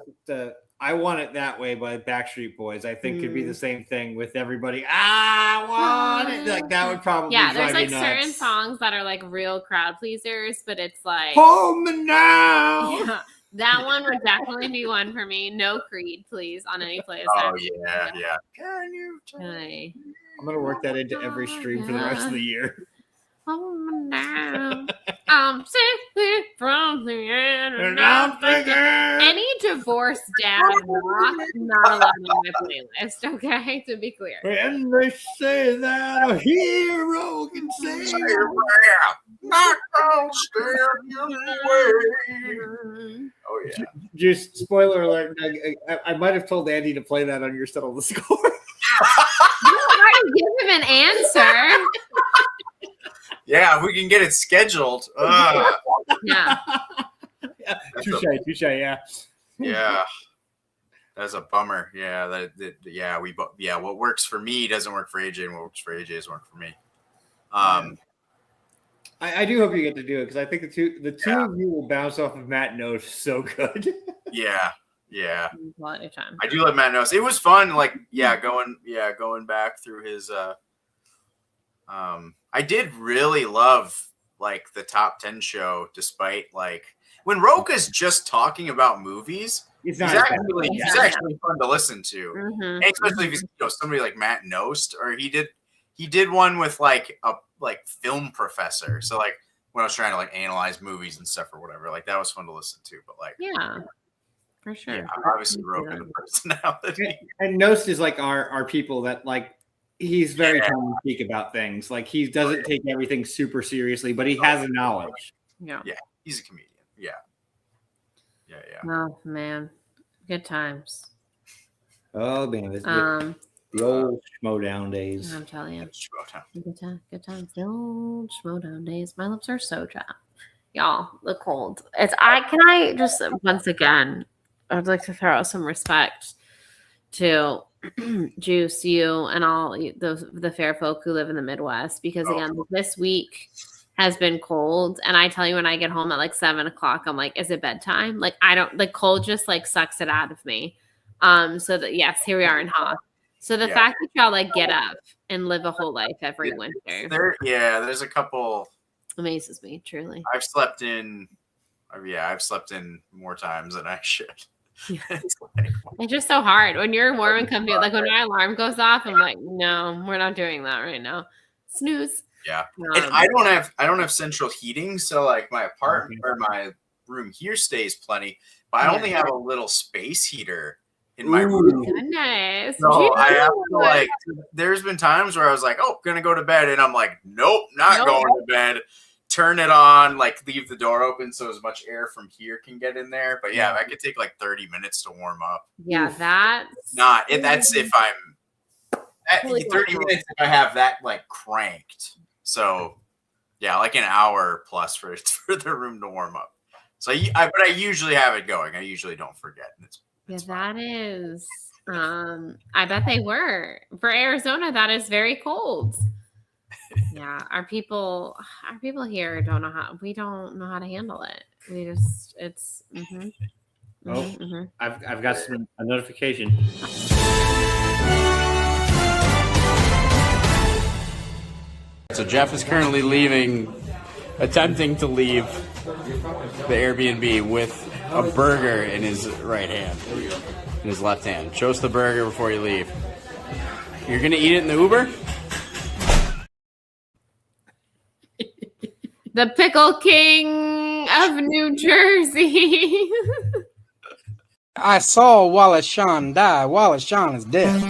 I Want It That Way by Backstreet Boys. I think could be the same thing with everybody. I want it. Like that would probably there's like certain songs that are like real crowd pleasers, but it's like hold me now. Yeah, that one would definitely be one for me. No Creed, please, on any playlist. Oh yeah. Can you I'm gonna work that into every stream for the rest of the year. Oh, now I'm simply from the end, and I'm thinking any divorced dad rock not allowed on my playlist, okay? To be clear. And they say that a hero can say. Not gonna stand in the way. Oh yeah. Just spoiler alert. I might have told Andy to play that on your settle the score. I give him an answer. Yeah, if we can get it scheduled. Yeah. Touche, yeah. Yeah. That's a bummer. Yeah, what works for me doesn't work for AJ, and what works for AJ doesn't work for me. I do hope you get to do it because I think the two of you will bounce off of Matt Knows so good. Yeah. Quality time. I do let Matt know. It was fun, like going back through his I did really love like the top 10 show, despite like when Roka's just talking about movies, he's actually fun to listen to. Mm-hmm. And especially if he's somebody like Matt Nost, or he did one with like a film professor. So like when I was trying to like analyze movies and stuff or whatever, like that was fun to listen to. But like for sure. Yeah, obviously Roka the personality. And Nost is like our people that like he's very tongue in cheek about things. Like he doesn't take everything super seriously, but he has a knowledge. Yeah, he's a comedian. Yeah. Oh man, good times. Oh man, the old Schmodown days. I'm telling you, Schmodown. Good times. The old Schmodown days. My lips are so chapped, y'all. The cold. I just once again, I'd like to throw out some respect to Juice, you, and all the fair folk who live in the Midwest, because again, this week has been cold, and I tell you, when I get home at like 7:00, I'm like, is it bedtime? Like I don't, like cold just like sucks it out of me. So that yes, here we are in Hoth. So the fact that y'all like get up and live a whole life every winter, there's a couple amazes me truly. I've slept in more times than I should. It's just so hard when you're warm and comfy. Like when my alarm goes off, I'm like, no, we're not doing that right now. Snooze. Yeah, and I don't have central heating, so like my apartment or my room here stays plenty, but I only have a little space heater in my room. Goodness. So I have to like. There's been times where I was like, "Oh, gonna go to bed," and I'm like, "Nope, not going to bed." Turn it on, like leave the door open so as much air from here can get in there. But yeah, that could take like 30 minutes to warm up. Yeah, that's not it. That's if I'm at 30 minutes if I have that like cranked. So yeah, like an hour plus for the room to warm up. So but I usually have it going. I usually don't forget. It's that is. I bet they were for Arizona. That is very cold. Yeah, our people here don't know how. We don't know how to handle it. We just I've got a notification. So Jeff is currently attempting to leave the Airbnb with a burger in his right hand, in his left hand. Show us the burger before you leave. You're gonna eat it in the Uber? The Pickle King of New Jersey. I saw Wallace Shawn die. Wallace Shawn is dead.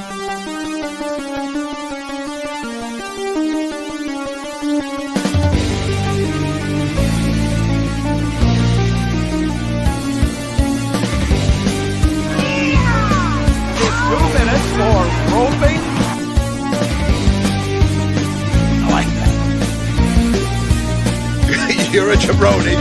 It's 2 minutes for roping. I like that. You're a jabroni.